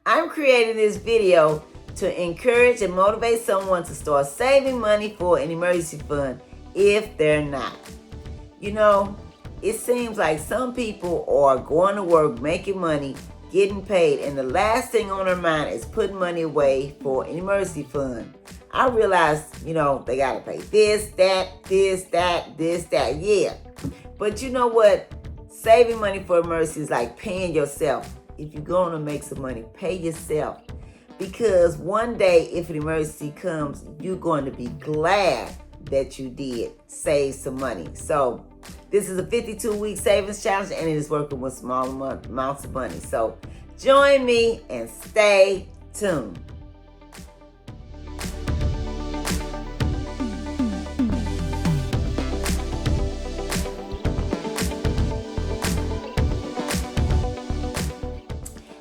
I'm creating this video to encourage and motivate someone to start saving money for an emergency fund if they're not. You know, it seems like some people are going to work, making money, getting paid, and the last thing on their mind is putting money away for an emergency fund. I realize, they got to pay this, that, yeah. But you know what? Saving money for emergency is like paying yourself. If you're going to make some money, pay yourself. Because one day, if an emergency comes, you're going to be glad that you did save some money. So this is a 52-week savings challenge, and it is working with small amounts of money. So join me and stay tuned.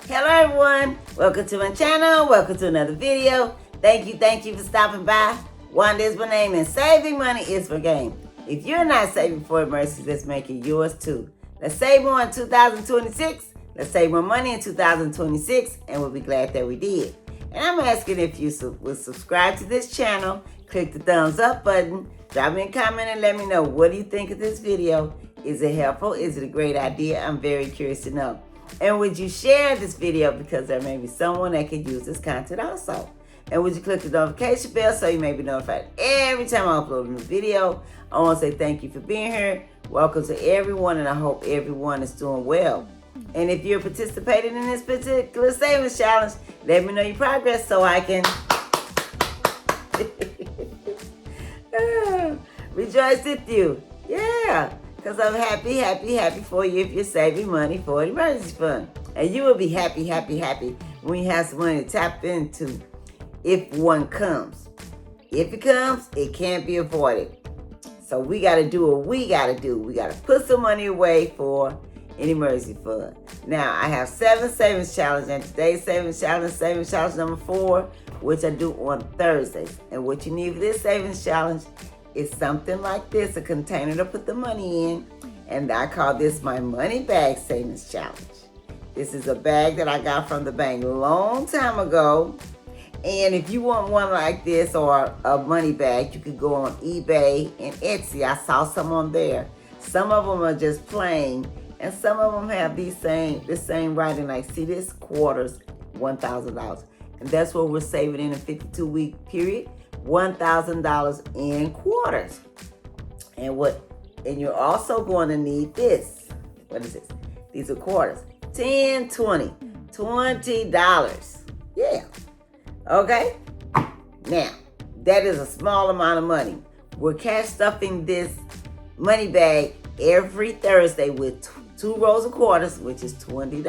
Hello everyone, welcome to my channel, welcome to another video. Thank you for stopping by. Wanda is my name, and saving money is for game. If you're not saving for emergencies, let's make it yours too. Let's save more in 2026. Let's save more money in 2026, and we'll be glad that we did. And I'm asking if you will subscribe to this channel, click the thumbs up button, drop me a comment and let me know, what do you think of this video? Is it helpful? Is it a great idea? I'm very curious to know. And would you share this video, because there may be someone that could use this content also? And would you click the notification bell so you may be notified every time I upload a new video? I want to say thank you for being here. Welcome to everyone, and I hope everyone is doing well. And if you're participating in this particular savings challenge, let me know your progress so I can rejoice with you. Yeah. Because I'm happy for you if you're saving money for an emergency fund. And you will be happy when you have some money to tap into if one comes. If it comes, it can't be avoided. So we got to do what we got to do. We got to put some money away for an emergency fund. Now, I have 7 savings challenges, and today's savings challenge number 4, which I do on Thursdays. And what you need for this savings challenge is something like this, a container to put the money in, and I call this my money bag savings challenge. This is a bag that I got from the bank a long time ago, and if you want one like this or a money bag, you could go on eBay and Etsy. I saw some on there. Some of them are just plain, and some of them have the same writing, like, see this, quarters, $1,000, and that's what we're saving in a 52-week period. $1,000 in quarters. And you're also going to need this. What is this? These are quarters. $10, $20. Yeah. Okay? Now, that is a small amount of money. We're cash stuffing this money bag every Thursday with 2 rows of quarters, which is $20.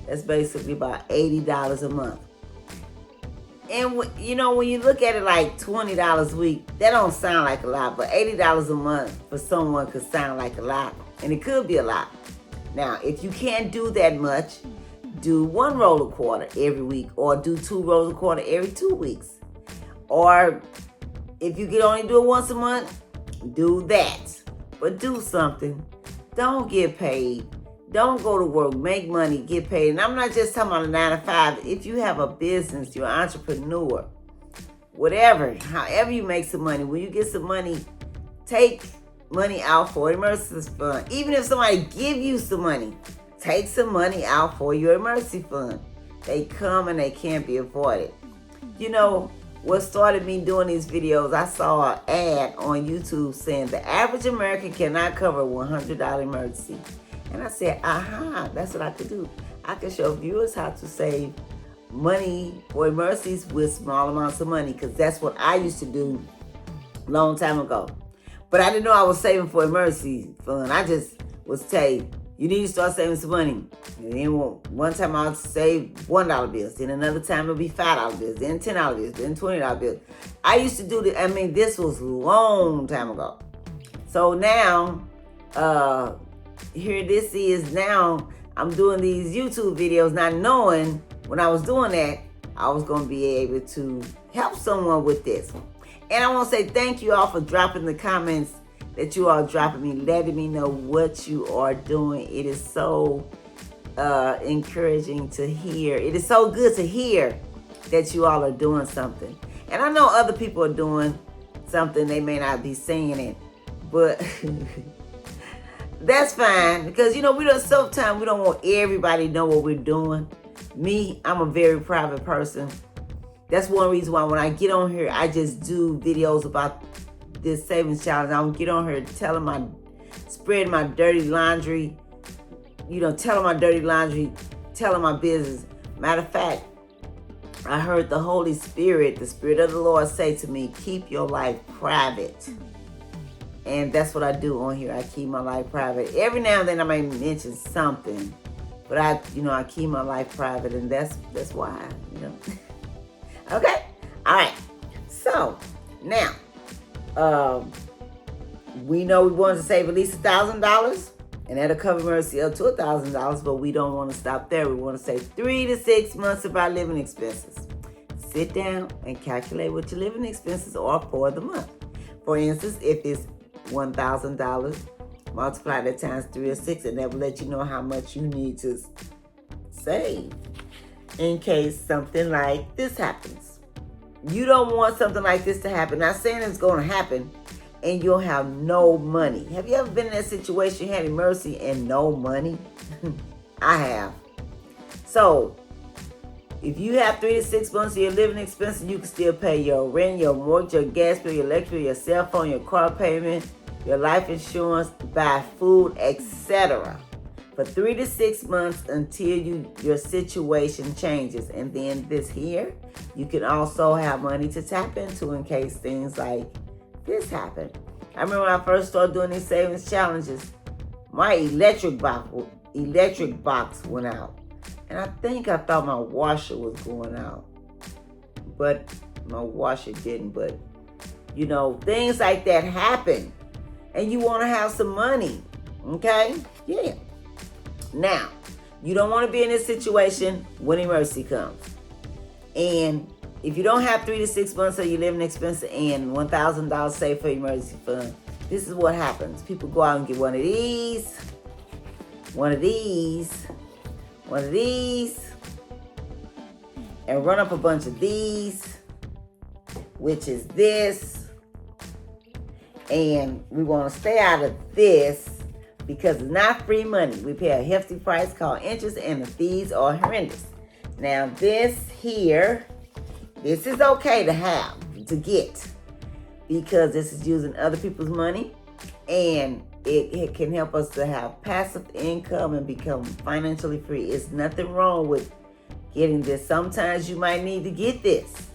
That's basically about $80 a month. And when you look at it like $20 a week, that don't sound like a lot, but $80 a month for someone could sound like a lot, and it could be a lot. Now, if you can't do that much, do 1 roll of quarter every week, or do 2 rolls of quarter every 2 weeks. Or if you can only do it once a month, do that. But do something. Don't get paid. Don't go to work, make money, get paid. And I'm not just talking about a 9 to 5. If you have a business, you're an entrepreneur, whatever, however you make some money, when you get some money, take money out for emergency fund. Even if somebody give you some money, take some money out for your emergency fund. They come and they can't be avoided. What started me doing these videos, I saw an ad on YouTube saying the average American cannot cover a $100 emergency. And I said, that's what I could do. I could show viewers how to save money for emergencies with small amounts of money, because that's what I used to do a long time ago. But I didn't know I was saving for emergency fund. I just was told, you need to start saving some money. And then one time I would save $1 bills. Then another time it'll be $5 bills. Then $10 bills. Then $20 bills. I used to do this. This was a long time ago. So now, here this is now, I'm doing these YouTube videos not knowing when I was doing that, I was going to be able to help someone with this. And I want to say thank you all for dropping the comments that you are dropping me, letting me know what you are doing. It is so encouraging to hear. It is so good to hear that you all are doing something. And I know other people are doing something. They may not be saying it, but that's fine, because sometimes we don't want everybody to know what we're doing. Me, I'm a very private person. That's one reason why when I get on here, I just do videos about this savings challenge. I don't get on here spreading my dirty laundry, telling my dirty laundry, telling my business. Matter of fact, I heard the Holy Spirit, the Spirit of the Lord say to me, keep your life private. And that's what I do on here. I keep my life private. Every now and then I may mention something, but I keep my life private, and that's why, Okay? All right. So, now, we know we want to save at least $1,000, and that'll cover emergency up to $1,000, but we don't want to stop there. We want to save 3 to 6 months of our living expenses. Sit down and calculate what your living expenses are for the month. For instance, if it's $1,000, multiply that times 3 or 6, and that will let you know how much you need to save in case something like this happens. You don't want something like this to happen. Not saying it's going to happen and you'll have no money. Have you ever been in that situation, you had emergency and no money? I have. So, if you have 3 to 6 months of your living expenses, you can still pay your rent, your mortgage, your gas bill, your electric, your cell phone, your car payment, your life insurance, buy food, etc. for 3 to 6 months until your situation changes. And then this here, you can also have money to tap into in case things like this happen. I remember when I first started doing these savings challenges, my electric box went out. And I thought my washer was going out. But my washer didn't. But, things like that happen. And you want to have some money. Okay? Yeah. Now, you don't want to be in this situation when emergency comes. And if you don't have 3 to 6 months of your living expenses and $1,000 saved for emergency fund, this is what happens. People go out and get one of these, and run up a bunch of these, which is this. And we want to stay out of this because it's not free money. We pay a hefty price called interest, and the fees are horrendous. Now this here, this is okay to get, because this is using other people's money, and it can help us to have passive income and become financially free. It's nothing wrong with getting this. Sometimes you might need to get this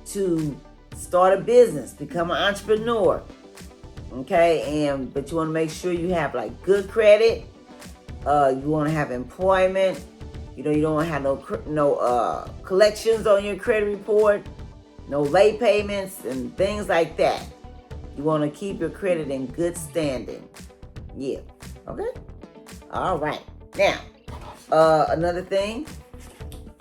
to start a business, become an entrepreneur. Okay, but you want to make sure you have like good credit. You want to have employment. You don't want to have no collections on your credit report, no late payments and things like that. You want to keep your credit in good standing. Yeah. Okay. All right. Now, another thing,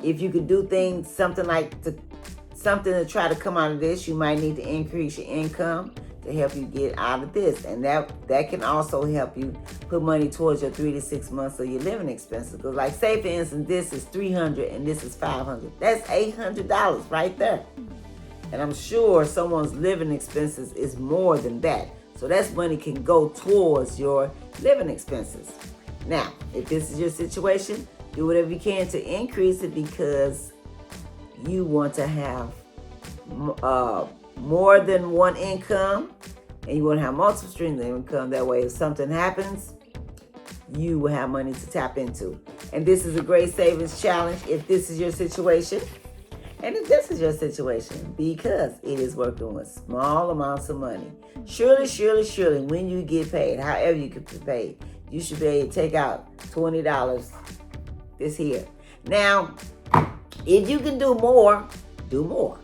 if you could do something to try to come out of this, you might need to increase your income to help you get out of this. And that can also help you put money towards your 3 to 6 months of your living expenses. Because like, say for instance, this is $300 and this is $500. That's $800 right there. And I'm sure someone's living expenses is more than that. So that money can go towards your living expenses. Now, if this is your situation, do whatever you can to increase it, because you want to have more than one income, and you want to have multiple streams of income. That way, if something happens, you will have money to tap into. And this is a great savings challenge if this is your situation. And if this is your situation, because it is working with small amounts of money. Surely, when you get paid, however you get paid, you should be able to take out $20 this here. Now, if you can do more, do more.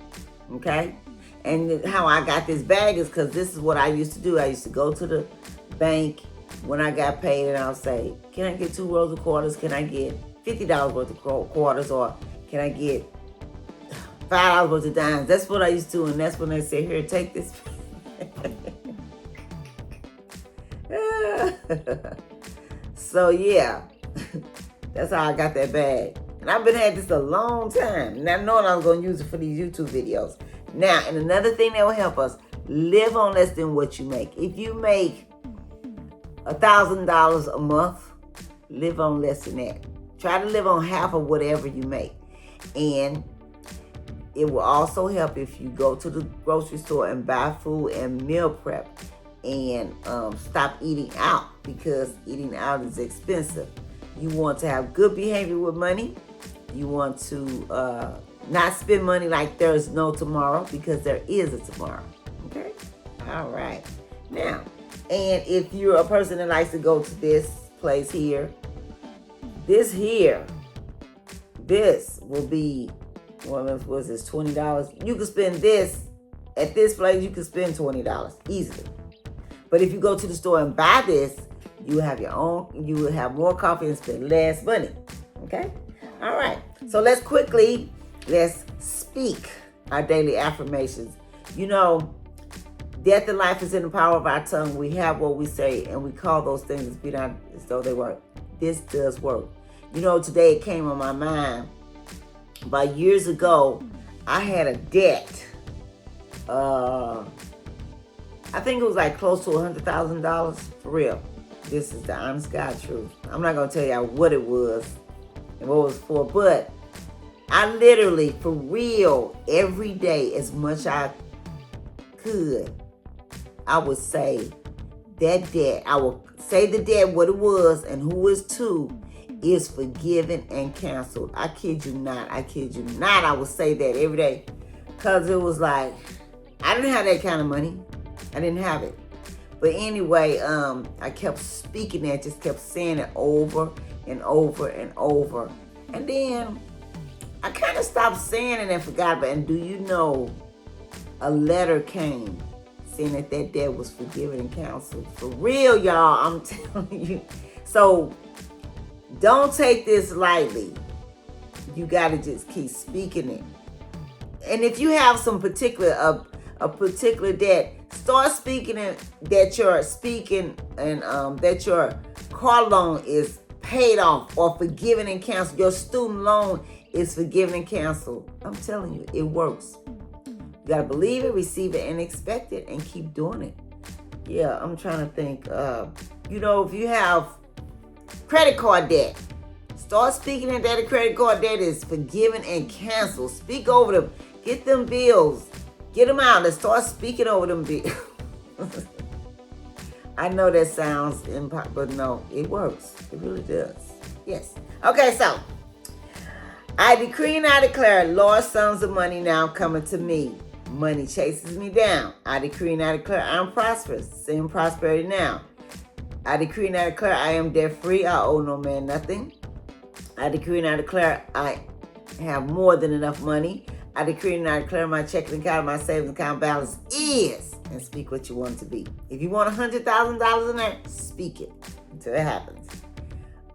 Okay? And how I got this bag is because this is what I used to do. I used to go to the bank when I got paid, and I'll say, can I get 2 rolls of quarters? Can I get $50 worth of quarters? Or can I get $5 worth of dimes? That's what I used to do. And that's when they say, here, take this. So, yeah. That's how I got that bag. And I've been had this a long time. And I know I was going to use it for these YouTube videos. Now, and another thing that will help us, live on less than what you make. If you make $1,000 a month, live on less than that. Try to live on half of whatever you make. And it will also help if you go to the grocery store and buy food and meal prep and stop eating out, because eating out is expensive. You want to have good behavior with money. You want to not spend money like there is no tomorrow, because there is a tomorrow. Okay? All right. Now, and if you're a person that likes to go to this place here, this will be, what was this, $20? You can spend this, at this place, you can spend $20 easily. But if you go to the store and buy this, you have your own, you will have more coffee and spend less money. Okay? All right. So let's speak our daily affirmations. You know, death and life is in the power of our tongue. We have what we say, and we call those things as be not as though they work. This does work. You know, today it came on my mind. About years ago, I had a debt. I think it was like close to $100,000, for real. This is the honest God truth. I'm not going to tell y'all what it was and what it was for, but I literally, for real, every day, as much I could, I would say that debt. I would say the debt, what it was, and who it's to, is forgiven and canceled. I kid you not. I kid you not. I would say that every day, because it was like, I didn't have that kind of money. I didn't have it. But anyway, I kept speaking that, just kept saying it over and over and over. And then I kind of stopped saying it and forgot about it. And do you know, a letter came saying that that debt was forgiven and canceled. For real, y'all, I'm telling you. So don't take this lightly. You got to just keep speaking it. And if you have some particular, a particular debt, start speaking it, that you're speaking and that your car loan is paid off or forgiven and canceled. Your student loan is forgiven and canceled. I'm telling you, it works. You got to believe it, receive it, and expect it, and keep doing it. Yeah, I'm trying to think. You know, if you have credit card debt, start speaking it that a credit card debt is forgiven and canceled. Speak over them. Get them bills. Get them out. Let's start speaking over them bills. I know that sounds impossible, but no, it works. It really does. Yes. Okay, so I decree and I declare, large sums of money now coming to me. Money chases me down. I decree and I declare I'm prosperous. Send prosperity now. I decree and I declare I am debt free. I owe no man nothing. I decree and I declare I have more than enough money. I decree and I declare my checking account, my savings account balance is, and speak what you want it to be. If you want $100,000 in there, speak it until it happens.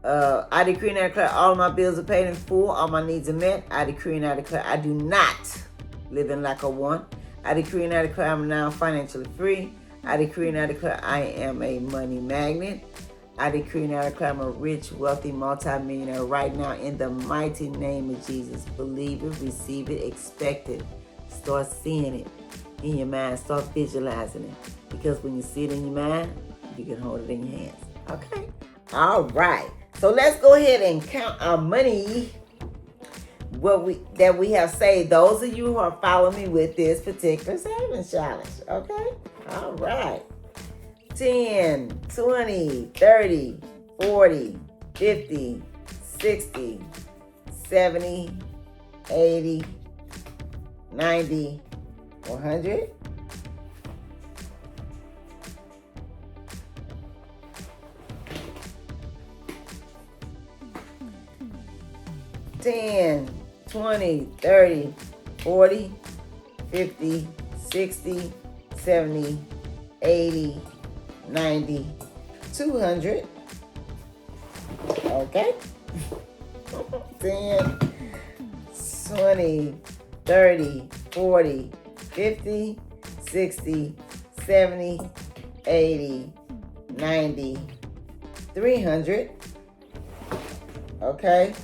I decree and I declare all of my bills are paid in full, all my needs are met. I decree and I declare I do not live in lack of want. I decree and I declare I'm now financially free. I decree and I declare I am a money magnet. I decree and I declare I'm a rich, wealthy, multimillionaire right now in the mighty name of Jesus. Believe it, receive it, expect it. Start seeing it in your mind. Start visualizing it. Because when you see it in your mind, you can hold it in your hands. Okay? All right. So let's go ahead and count our money that we have saved. Those of you who are following me with this particular savings challenge. Okay? All right. 10, 20, 30, 40, 50, 60, 70, 80, 90, 100. $10, 20, 30, 40, 50, 60, 70, 80, 90, 200. Okay. 10, 20, 30, 40, 50, 60, 70, 80, 90, 300. Okay?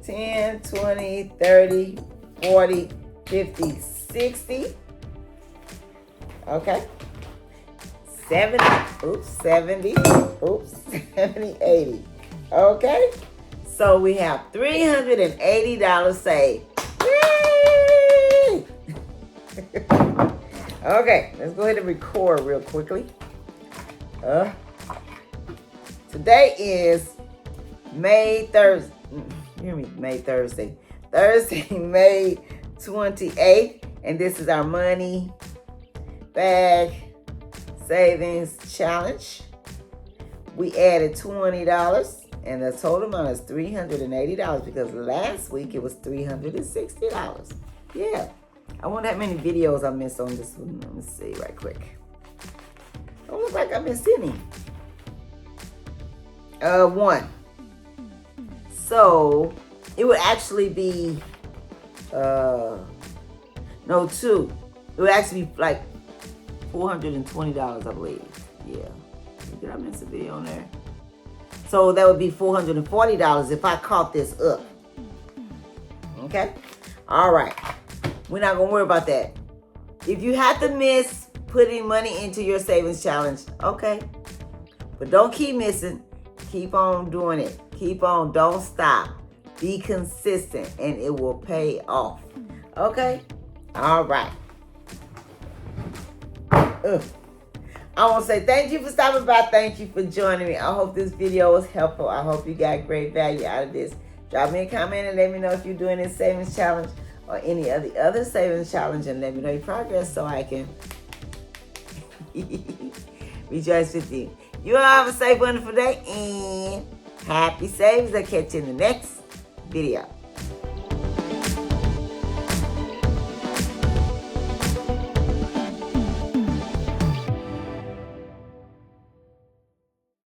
10, 20, 30, 40, 50, 60. Okay? 70, 70, 80. Okay? So we have $380 saved. Yay! Okay, let's go ahead and record real quickly. Today is May Thursday. Thursday, May 28th. And this is our money bag savings challenge. We added $20 and the total amount is $380 because last week it was $360. Yeah. I wonder how many videos I missed on this one. Let me see right quick. Don't look like I missed any. One. So it would actually be no, two. It would actually be like $420, I believe. Yeah. Did I miss a video on there? So that would be $440 if I caught this up. Okay? All right. We're not going to worry about that. If you have to miss putting money into your savings challenge, okay. But don't keep missing. Keep on doing it. Keep on. Don't stop. Be consistent and it will pay off. Okay? All right. I want to say thank you for stopping by. Thank you for joining me. I hope this video was helpful. I hope you got great value out of this. Drop me a comment and let me know if you're doing this savings challenge or any of the other savings challenge, and let me know your progress so I can rejoice with you. You all have a safe, wonderful day and happy savings. I'll catch you in the next video.